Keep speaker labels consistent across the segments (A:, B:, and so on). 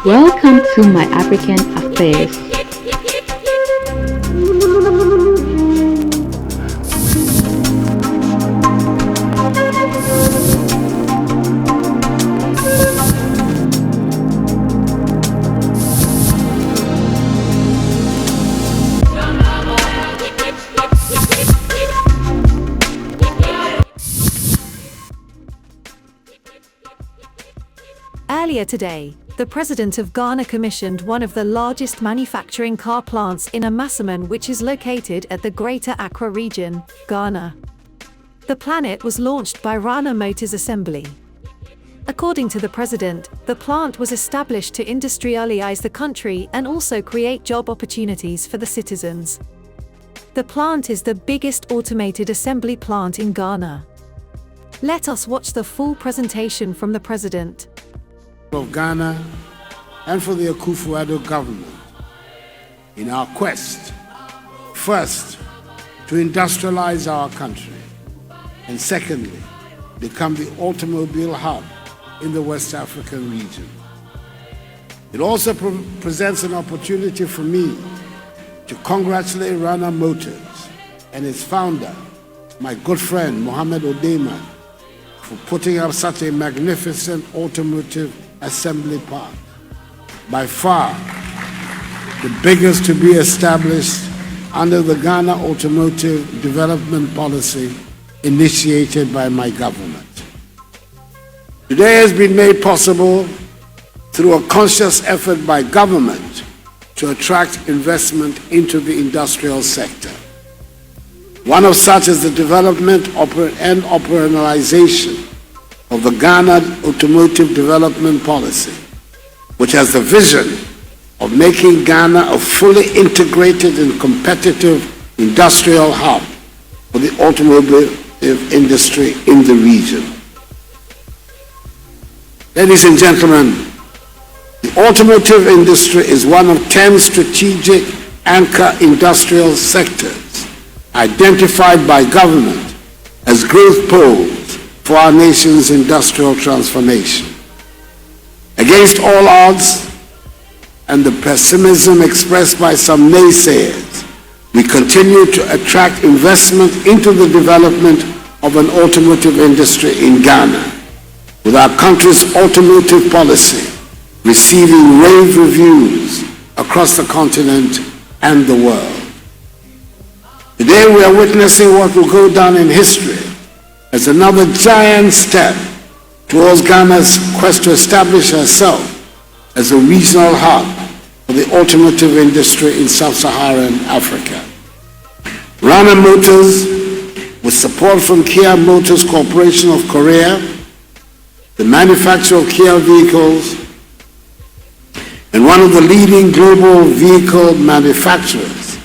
A: Welcome to My African Affairs.
B: Earlier today, the President of Ghana commissioned one of the largest manufacturing car plants in Amasaman, which is located at the Greater Accra region, Ghana. The plant was launched by Rana Motors Assembly. According to the President, the plant was established to industrialize the country and also create job opportunities for the citizens. The plant is the biggest automated assembly plant in Ghana. Let us watch the full presentation from the President
C: of Ghana and for the Akuffo-Addo government in our quest, first, to industrialize our country, and secondly, become the automobile hub in the West African region. It also presents an opportunity for me to congratulate Rana Motors and its founder, my good friend Mohammed Odeyman, for putting up such a magnificent automotive assembly park, by far the biggest to be established under the Ghana Automotive Development Policy initiated by my government. Today has been made possible through a conscious effort by government to attract investment into the industrial sector. One of such is the development and operationalization of the Ghana Automotive Development Policy, which has the vision of making Ghana a fully integrated and competitive industrial hub for the automotive industry in the region. Ladies and gentlemen, the automotive industry is one of 10 strategic anchor industrial sectors identified by government as growth poles for our nation's industrial transformation. Against all odds and the pessimism expressed by some naysayers, we continue to attract investment into the development of an automotive industry in Ghana, with our country's automotive policy receiving rave reviews across the continent and the world. Today we are witnessing what will go down in history as another giant step towards Ghana's quest to establish herself as a regional hub for the automotive industry in sub-Saharan Africa. Rana Motors, with support from Kia Motors Corporation of Korea, the manufacturer of Kia vehicles, and one of the leading global vehicle manufacturers,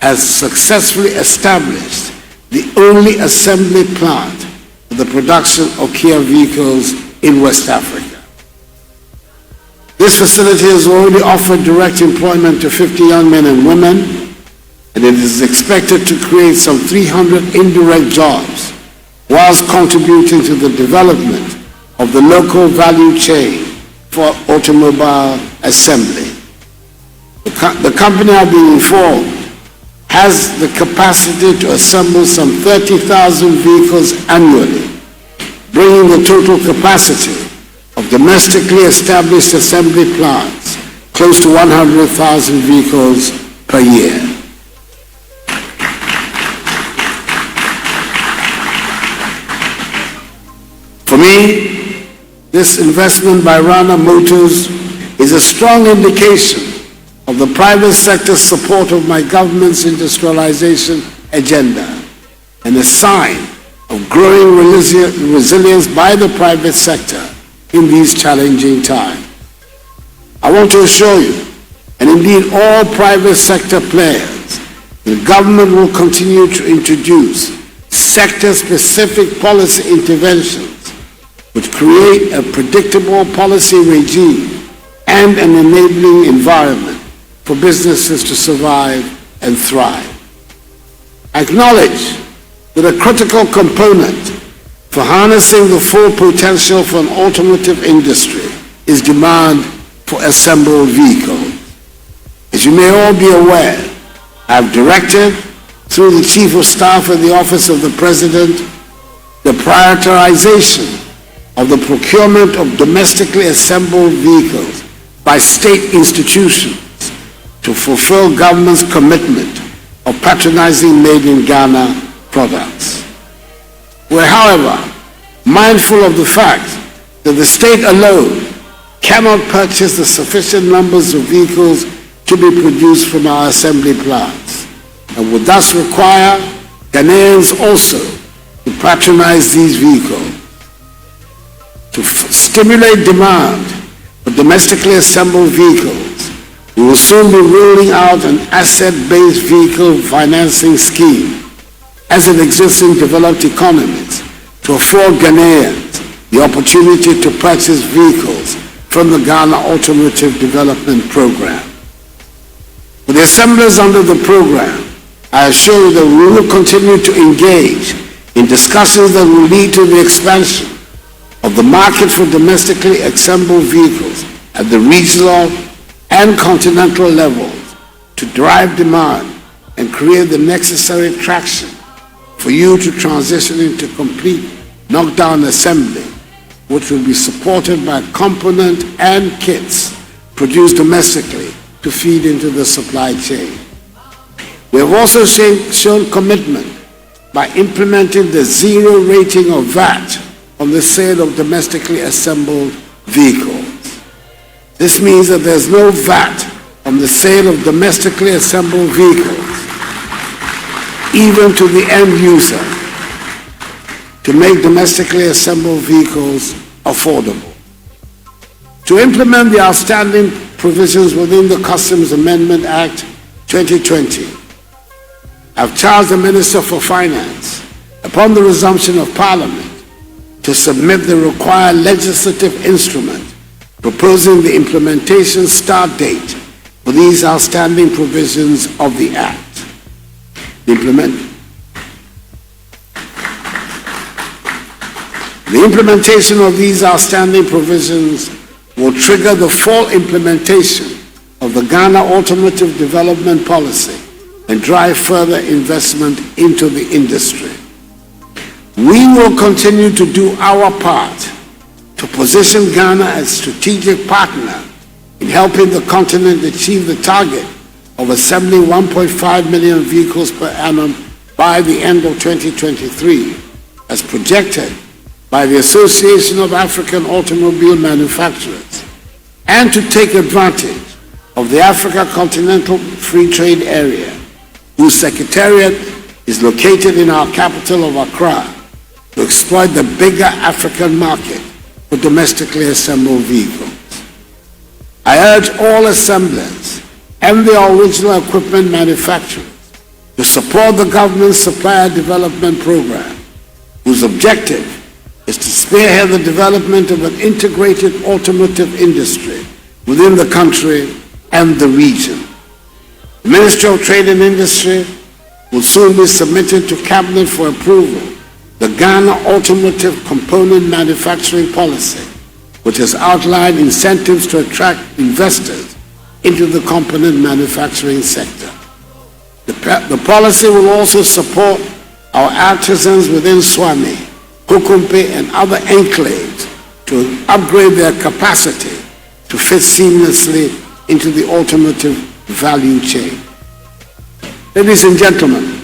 C: has successfully established the only assembly plant for the production of Kia vehicles in West Africa. This facility has already offered direct employment to 50 young men and women, and it is expected to create some 300 indirect jobs, whilst contributing to the development of the local value chain for automobile assembly. The company, I've been informed, has the capacity to assemble some 30,000 vehicles annually, bringing the total capacity of domestically established assembly plants close to 100,000 vehicles per year. For me, this investment by Rana Motors is a strong indication of the private sector's support of my government's industrialization agenda, and a sign of growing resilience by the private sector in these challenging times. I want to assure you, and indeed all private sector players, the government will continue to introduce sector-specific policy interventions which create a predictable policy regime and an enabling environment for businesses to survive and thrive. I acknowledge that a critical component for harnessing the full potential for an automotive industry is demand for assembled vehicles. As you may all be aware, I have directed, through the Chief of Staff in the Office of the President, the prioritization of the procurement of domestically assembled vehicles by state institutions to fulfill government's commitment of patronizing made in Ghana products. We're, however, mindful of the fact that the state alone cannot purchase the sufficient numbers of vehicles to be produced from our assembly plants, and would thus require Ghanaians also to patronize these vehicles. To stimulate demand for domestically assembled vehicles, we will soon be rolling out an asset-based vehicle financing scheme as it exists in developed economies to afford Ghanaians the opportunity to purchase vehicles from the Ghana Automotive Development Program. For the assemblers under the program, I assure you that we will continue to engage in discussions that will lead to the expansion of the market for domestically assembled vehicles at the regional and continental levels to drive demand and create the necessary traction for you to transition into complete knockdown assembly, which will be supported by component and kits produced domestically to feed into the supply chain. We have also shown commitment by implementing the zero rating of VAT on the sale of domestically assembled vehicles. This means that there's no VAT on the sale of domestically assembled vehicles, even to the end user, to make domestically assembled vehicles affordable. To implement the outstanding provisions within the Customs Amendment Act 2020, I've charged the Minister for Finance, upon the resumption of Parliament, to submit the required legislative instrument proposing the implementation start date for these outstanding provisions of the Act. The implementation of these outstanding provisions will trigger the full implementation of the Ghana Automotive Development Policy and drive further investment into the industry. We will continue to do our part to position Ghana as a strategic partner in helping the continent achieve the target of assembling 1.5 million vehicles per annum by the end of 2023, as projected by the Association of African Automobile Manufacturers, and to take advantage of the Africa Continental Free Trade Area, whose secretariat is located in our capital of Accra, to exploit the bigger African market for domestically assembled vehicles. I urge all assemblers and the original equipment manufacturers to support the government's supplier development program, whose objective is to spearhead the development of an integrated automotive industry within the country and the region. The Ministry of Trade and Industry will soon be submitted to Cabinet for approval the Ghana Automotive Component Manufacturing Policy, which has outlined incentives to attract investors into the component manufacturing sector. The policy will also support our artisans within Swami, Kukumpe, and other enclaves to upgrade their capacity to fit seamlessly into the automotive value chain. Ladies and gentlemen,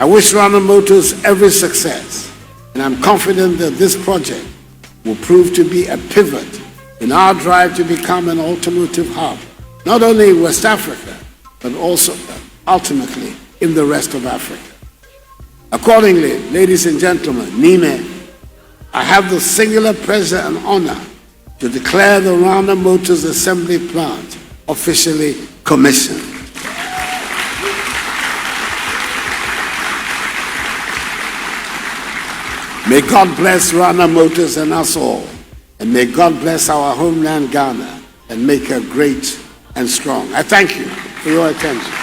C: I wish Rana Motors every success, and I'm confident that this project will prove to be a pivot in our drive to become an automotive hub, not only in West Africa, but also ultimately in the rest of Africa. Accordingly, ladies and gentlemen, Nime, I have the singular pleasure and honor to declare the Rana Motors Assembly Plant officially commissioned. May God bless Rana Motors and us all, and may God bless our homeland Ghana and make her great and strong. I thank you for your attention.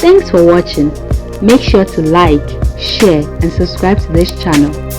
A: Thanks for watching. Make sure to like, share and subscribe to this channel.